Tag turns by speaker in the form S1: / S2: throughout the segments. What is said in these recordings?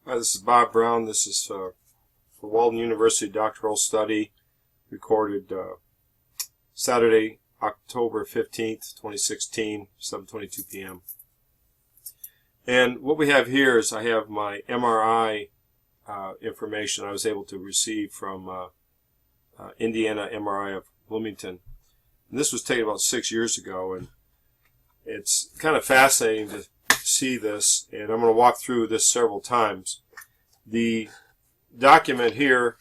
S1: Hi, this is Bob Brown. This is for Walden University doctoral study, recorded Saturday, October 15th, 2016, 7:22 p.m. And what we have here is I have my MRI information I was able to receive from Indiana MRI of Bloomington. And this was taken about 6 years ago, and it's kind of fascinating to see this, and I'm going to walk through this several times. The document here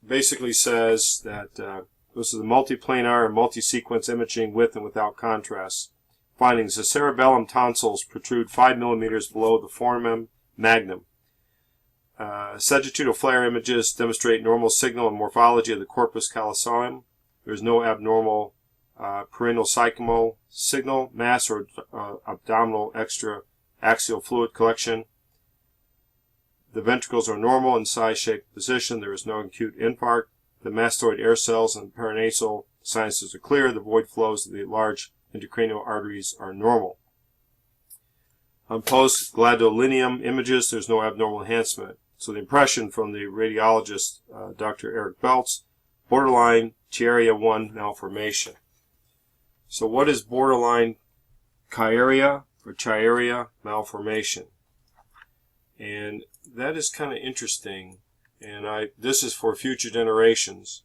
S1: basically says that this is the multiplanar and multi-sequence imaging with and without contrast. Findings: the cerebellum tonsils protrude 5 millimeters below the foramen magnum. Sagittarial flare images demonstrate normal signal and morphology of the corpus callosum. There is no abnormal perineal psychomal signal, mass, or abdominal extra-axial fluid collection. The ventricles are normal in size-shaped position. There is no acute infarct. The mastoid air cells and paranasal sinuses are clear. The void flows of the large intracranial arteries are normal. On post-gadolinium images, there's no abnormal enhancement. So the impression from the radiologist, Dr. Eric Beltz, borderline Chiari 1 malformation. So what is borderline Chiari or Chiari malformation? And that is kind of interesting, and this is for future generations,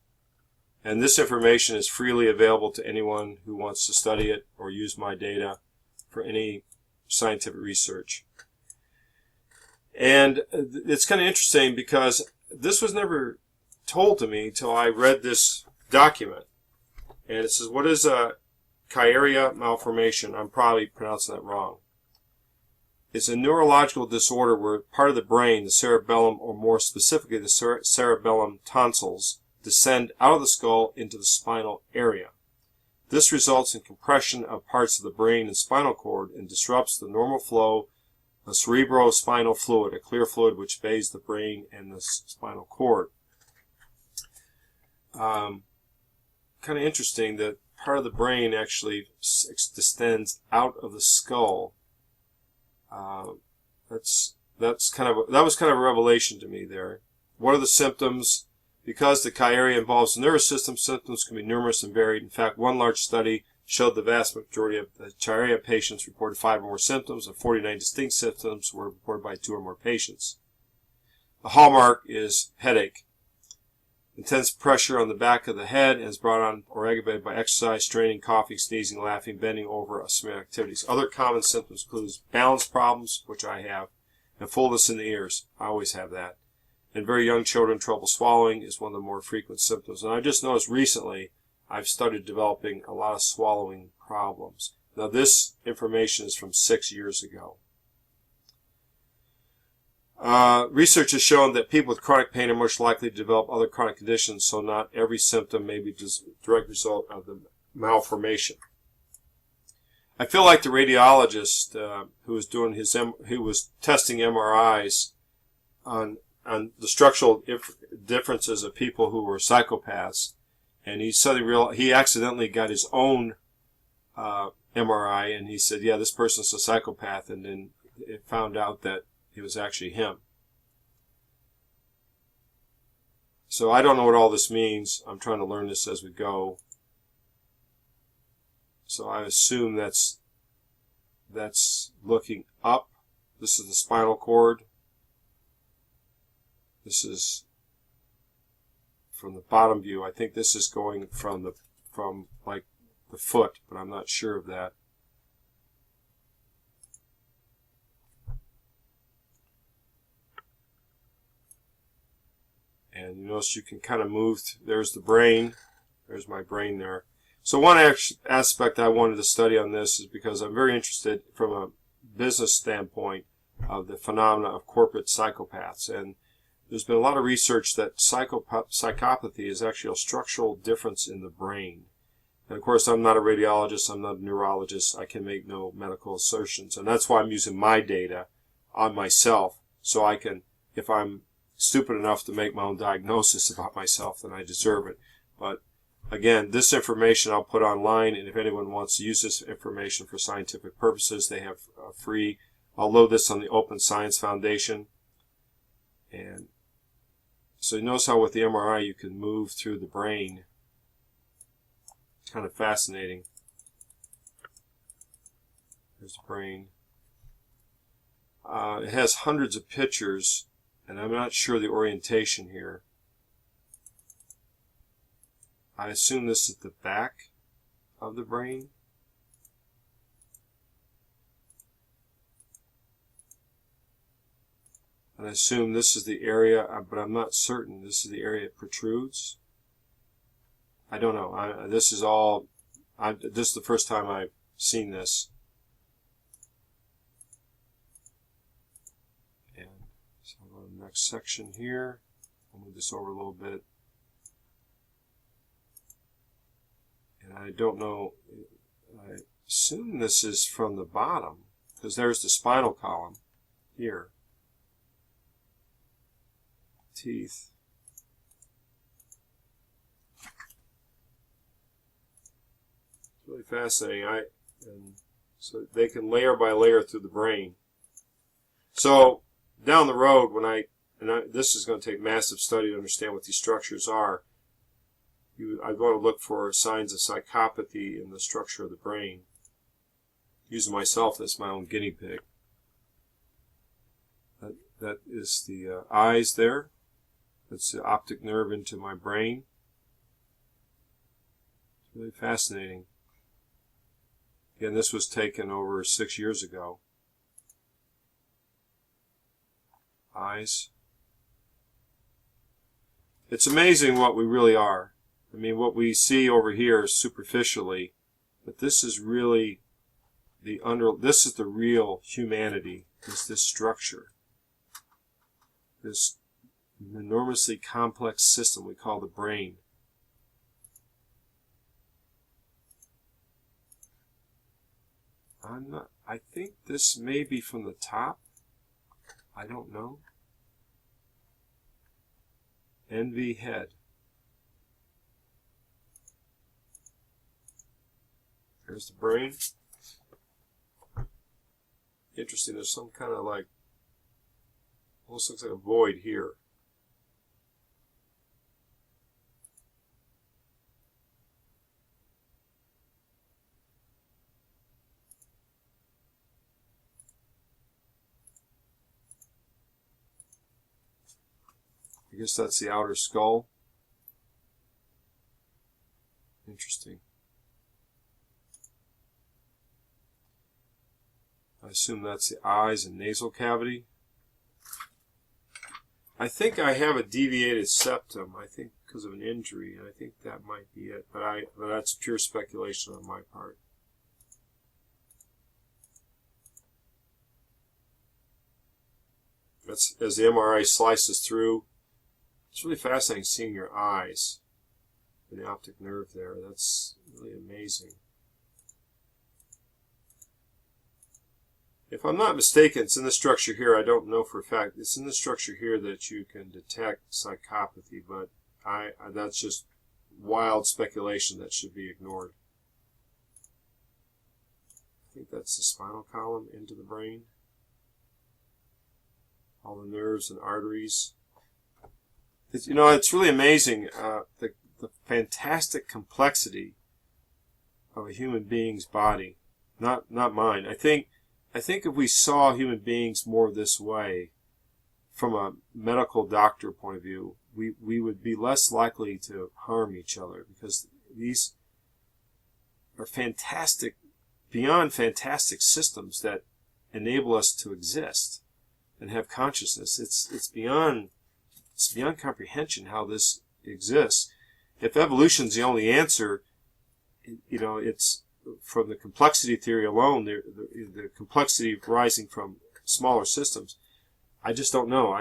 S1: and this information is freely available to anyone who wants to study it or use my data for any scientific research. And it's kind of interesting because this was never told to me until I read this document, and it says, what is a Chiari malformation? I'm probably pronouncing that wrong. It's a neurological disorder where part of the brain, the cerebellum, or more specifically the cerebellum tonsils, descend out of the skull into the spinal area. This results in compression of parts of the brain and spinal cord and disrupts the normal flow of cerebrospinal fluid, a clear fluid which bathes the brain and the spinal cord. Kind of interesting that part of the brain actually descends out of the skull. That was kind of a revelation to me there. What are the symptoms? Because the Chiari involves the nervous system, symptoms can be numerous and varied. In fact, one large study showed the vast majority of the Chiari patients reported 5 or more symptoms, and 49 distinct symptoms were reported by 2 or more patients. The hallmark is headache. Intense pressure on the back of the head is brought on or aggravated by exercise, straining, coughing, sneezing, laughing, bending over, or similar activities. Other common symptoms include balance problems, which I have, and fullness in the ears. I always have that. In very young children, trouble swallowing is one of the more frequent symptoms. And I just noticed recently I've started developing a lot of swallowing problems. Now this information is from 6 years ago. Research has shown that people with chronic pain are much likely to develop other chronic conditions, so not every symptom may be a direct result of the malformation. I feel like the radiologist who was testing MRIs on the structural differences of people who were psychopaths, and he accidentally got his own MRI, and he said, yeah, this person's a psychopath, and then it found out that it was actually him. So I don't know what all this means. I'm trying to learn this as we go. So I assume that's looking up. This is the spinal cord. This is from the bottom view. I think this is going from like the foot, but I'm not sure of that. And you notice you can kind of move. There's the brain. There's my brain there. So one aspect I wanted to study on this is because I'm very interested from a business standpoint of the phenomena of corporate psychopaths. And there's been a lot of research that psychopathy is actually a structural difference in the brain. And of course, I'm not a radiologist. I'm not a neurologist. I can make no medical assertions. And that's why I'm using my data on myself, so I can, if I'm stupid enough to make my own diagnosis about myself, then I deserve it. But again, this information I'll put online, and if anyone wants to use this information for scientific purposes, they have free I'll load this on the Open Science Foundation. And so you notice how with the MRI you can move through the brain. It's kind of fascinating. There's the brain. It has hundreds of pictures, and I'm not sure the orientation here. I assume this is the back of the brain. And I assume this is the area, but I'm not certain. This is the area it protrudes. I don't know. This is the first time I've seen this. And so I'll go to the next section here. I'll move this over a little bit. And I don't know. I assume this is from the bottom, because there's the spinal column here. Teeth. It's really fascinating. And so they can layer by layer through the brain. So down the road, this is going to take massive study to understand what these structures are. I'm going to look for signs of psychopathy in the structure of the brain, using myself as my own guinea pig. That is the eyes there. That's the optic nerve into my brain. It's really fascinating. Again, this was taken over 6 years ago. Eyes. It's amazing what we really are. I mean, what we see over here is superficially, but this is really this is the real humanity, is this structure. This enormously complex system we call the brain. I think this may be from the top. I don't know. Envy head. There's the brain. Interesting, there's some kind of like, almost looks like a void here. I guess that's the outer skull. Interesting. I assume that's the eyes and nasal cavity. I think I have a deviated septum, I think because of an injury, and I think that might be it, but that's pure speculation on my part. That's, as the MRI slices through, it's really fascinating seeing your eyes and the optic nerve there. That's really amazing. If I'm not mistaken, it's in the structure here. I don't know for a fact. It's in the structure here that you can detect psychopathy, but that's just wild speculation that should be ignored. I think that's the spinal column into the brain. All the nerves and arteries. It's really amazing, the fantastic complexity of a human being's body. Not mine. I think if we saw human beings more this way, from a medical doctor point of view, we would be less likely to harm each other, because these are fantastic, beyond fantastic systems that enable us to exist and have consciousness. It's beyond comprehension how this exists. If evolution's the only answer, it's from the complexity theory alone, the complexity rising from smaller systems. I just don't know.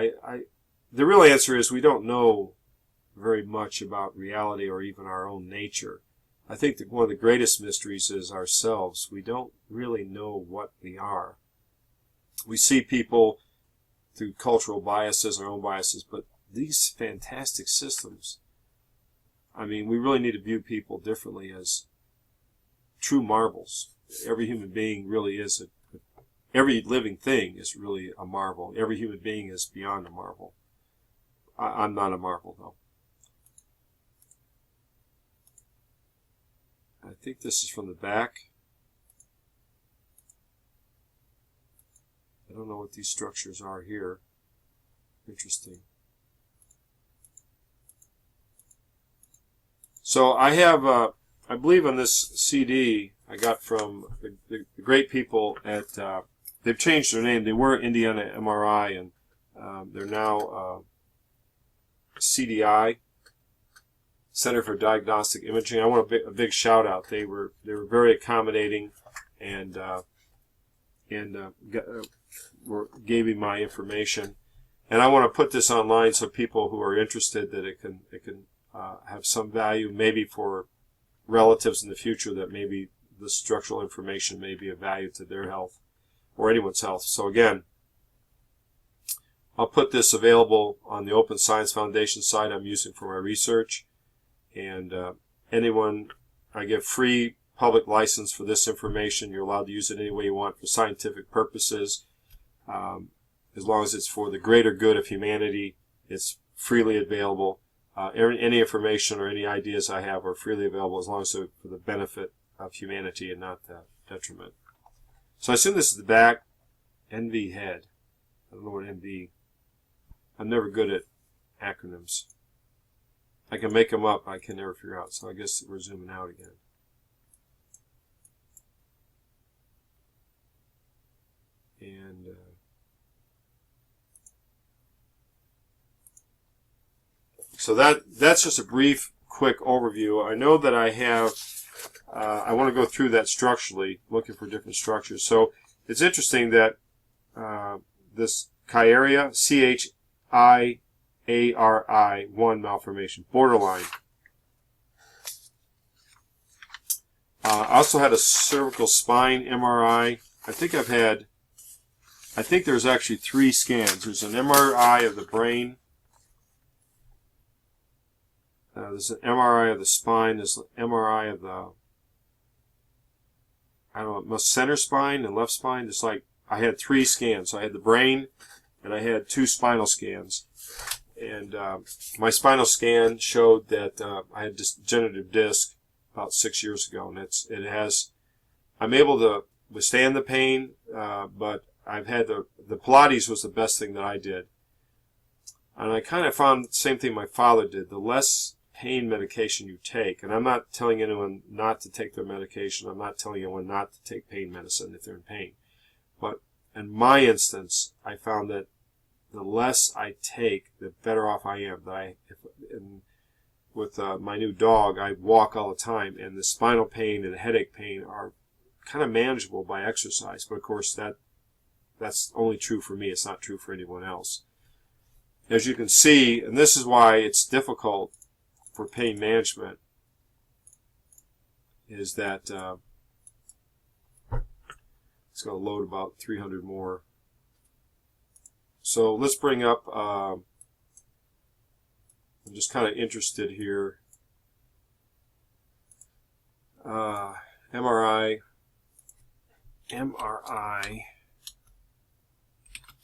S1: The real answer is we don't know very much about reality or even our own nature. I think that one of the greatest mysteries is ourselves. We don't really know what we are. We see people through cultural biases, our own biases, but these fantastic systems, I mean, we really need to view people differently as true marvels. Every human being really is a every living thing is really a marvel. Every human being is beyond a marvel. I'm not a marvel, though. I think this is from the back. I don't know what these structures are here. Interesting. So I have, I believe on this CD I got from the great people at, they've changed their name. They were Indiana MRI, and they're now CDI, Center for Diagnostic Imaging. I want a big shout out. They were very accommodating, and gave me my information. And I want to put this online so people who are interested, that it can have some value, maybe for relatives in the future, that maybe the structural information may be of value to their health or anyone's health. So again, I'll put this available on the Open Science Foundation site I'm using for my research. And anyone, I give free public license for this information. You're allowed to use it any way you want for scientific purposes. As long as it's for the greater good of humanity, it's freely available. Any information or any ideas I have are freely available, as long as they're for the benefit of humanity and not the detriment. So I assume this is the back. NV head. I don't know what NV. I'm never good at acronyms. I can make them up, I can never figure out. So I guess we're zooming out again. And so that's just a brief, quick overview. I know that I have, I want to go through that structurally, looking for different structures. So it's interesting that this Chiaria, CHIARI1 malformation, borderline. I also had a cervical spine MRI. I think there's actually 3 scans. There's an MRI of the brain. There's an MRI of the spine. There's an MRI of the, I don't know, center spine and left spine. It's like I had 3 scans. So I had the brain, and I had 2 spinal scans. And my spinal scan showed that I had degenerative disc about 6 years ago, and I'm able to withstand the pain, but I've had the Pilates was the best thing that I did. And I kind of found the same thing my father did. The less pain medication you take, and I'm not telling anyone not to take their medication. I'm not telling anyone not to take pain medicine if they're in pain. But in my instance, I found that the less I take, the better off I am. With my new dog, I walk all the time, and the spinal pain and the headache pain are kind of manageable by exercise. But of course, that's only true for me. It's not true for anyone else. As you can see, and this is why it's difficult for pain management, is that it's going to load about 300 more. So let's bring up, I'm just kind of interested here, MRI,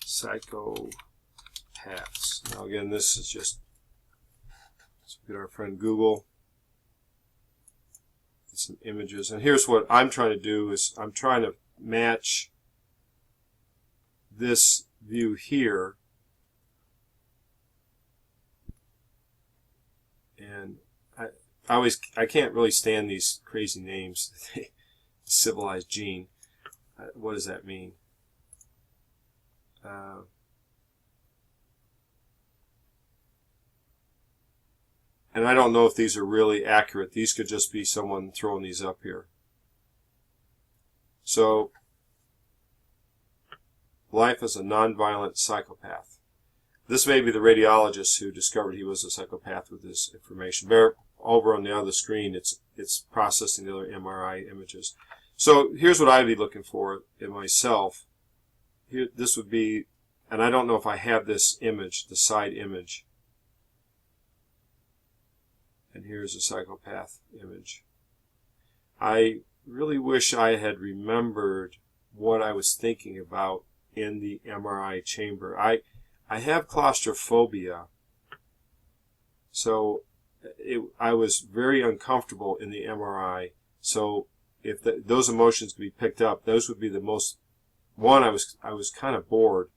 S1: Psychopaths. Now again, this is just, let's get our friend Google, get some images. And here's what I'm trying to do, is I'm trying to match this view here, and I can't really stand these crazy names. Civilized gene. What does that mean? And I don't know if these are really accurate. These could just be someone throwing these up here. So, life as a nonviolent psychopath. This may be the radiologist who discovered he was a psychopath with this information. There, over on the other screen, it's processing the other MRI images. So here's what I'd be looking for in myself. Here, this would be, and I don't know if I have this image, the side image. And here's a psychopath image. I really wish I had remembered what I was thinking about in the MRI chamber. I have claustrophobia, so I was very uncomfortable in the MRI. So if those emotions could be picked up, those would be the most. One, I was kind of bored.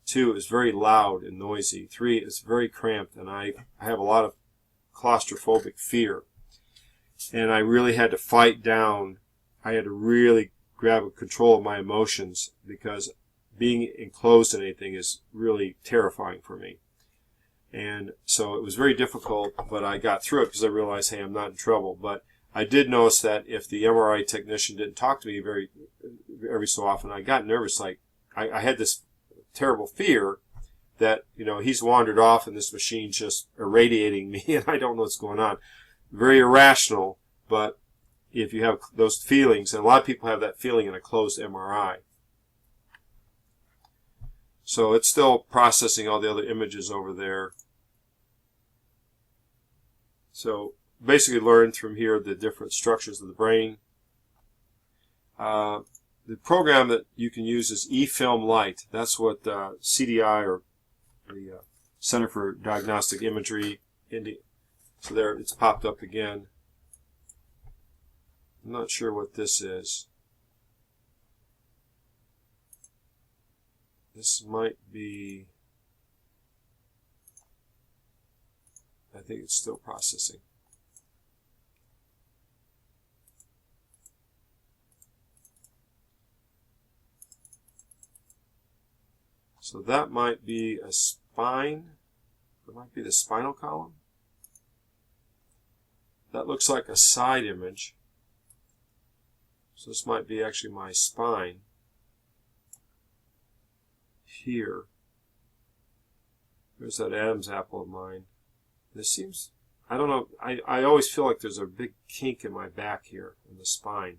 S1: Two, it was very loud and noisy. Three, it's very cramped, and I have a lot of claustrophobic fear. And I really had to fight down. I had to really grab control of my emotions, because being enclosed in anything is really terrifying for me. And so it was very difficult, but I got through it because I realized, hey, I'm not in trouble. But I did notice that if the MRI technician didn't talk to me every so often, I got nervous. Like I had this terrible fear that, you know, he's wandered off and this machine's just irradiating me and I don't know what's going on. Very irrational, but if you have those feelings, and a lot of people have that feeling in a closed MRI. So it's still processing all the other images over there. So basically learned from here the different structures of the brain. The program that you can use is eFilm Lite. That's what CDI, or the Center for Diagnostic Imagery, so there it's popped up again. I'm not sure what this is. This might be, I think it's still processing. So that might be a spine. It might be the spinal column. That looks like a side image. So this might be actually my spine here. There's that Adam's apple of mine. This seems, I don't know, I always feel like there's a big kink in my back here in the spine.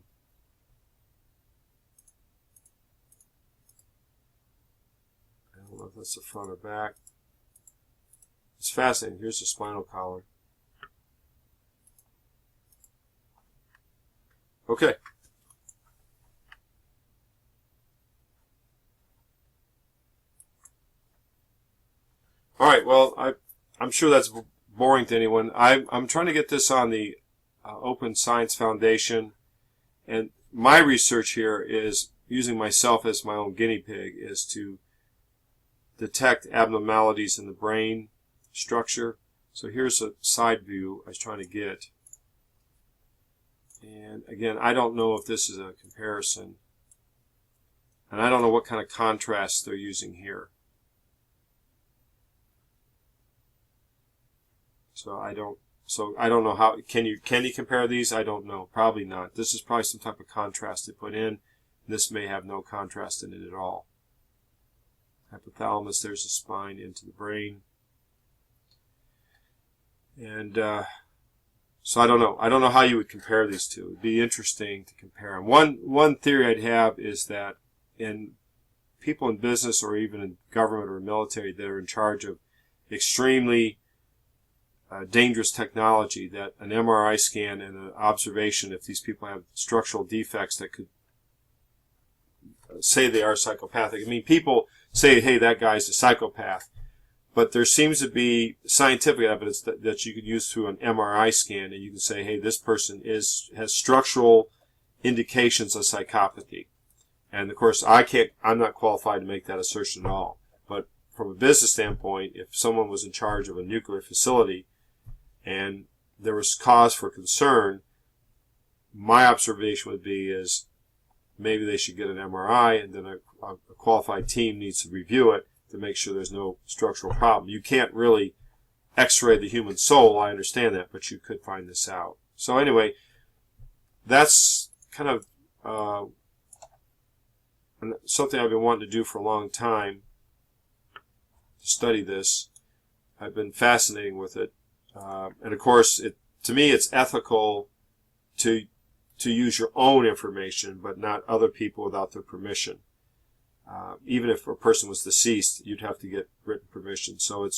S1: I don't know if that's the front or back. It's fascinating. Here's the spinal column. Okay. All right, well, I'm sure that's boring to anyone. I'm trying to get this on the Open Science Foundation, and my research here is using myself as my own guinea pig, is to detect abnormalities in the brain structure. So here's a side view I was trying to get. And again, I don't know if this is a comparison, and I don't know what kind of contrast they're using here. So I don't know how can you compare these? I don't know. Probably not. This is probably some type of contrast they put in. This may have no contrast in it at all. Hypothalamus, there's the spine into the brain. And so I don't know. I don't know how you would compare these two. It'd be interesting to compare them. One theory I'd have is that in people in business, or even in government or military, that are in charge of extremely dangerous technology, that an MRI scan and an observation, if these people have structural defects that could say they are psychopathic. I mean, people say, hey, that guy's a psychopath. But there seems to be scientific evidence that you could use through an MRI scan, and you can say, hey, this person has structural indications of psychopathy. And of course, I'm not qualified to make that assertion at all. But from a business standpoint, if someone was in charge of a nuclear facility and there was cause for concern, my observation would be is maybe they should get an MRI, and then a qualified team needs to review it to make sure there's no structural problem. You can't really x-ray the human soul, I understand that, but you could find this out. So anyway, that's kind of something I've been wanting to do for a long time, to study this. I've been fascinated with it. And of course, to me, it's ethical to use your own information, but not other people without their permission. Even if a person was deceased, you'd have to get written permission. So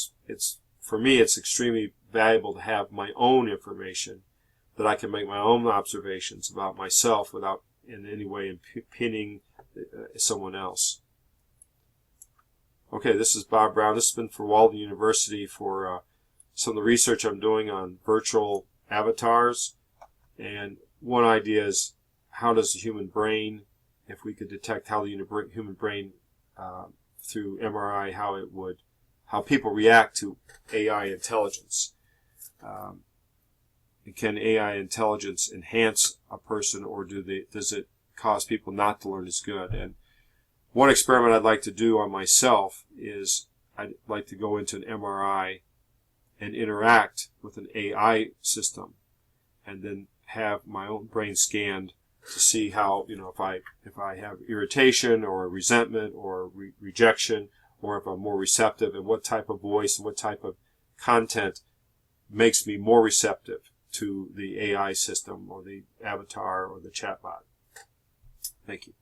S1: for me, it's extremely valuable to have my own information, that I can make my own observations about myself without in any way impinging someone else. Okay, this is Bob Brown. This has been for Walden University for some of the research I'm doing on virtual avatars. And one idea is, how does the human brain, if we could detect how the human brain through MRI, how people react to AI intelligence. Can AI intelligence enhance a person, or does it cause people not to learn as good? And one experiment I'd like to do on myself is I'd like to go into an MRI and interact with an AI system, and then have my own brain scanned to see how, if I have irritation or resentment or rejection, or if I'm more receptive, and what type of voice and what type of content makes me more receptive to the AI system or the avatar or the chatbot. Thank you.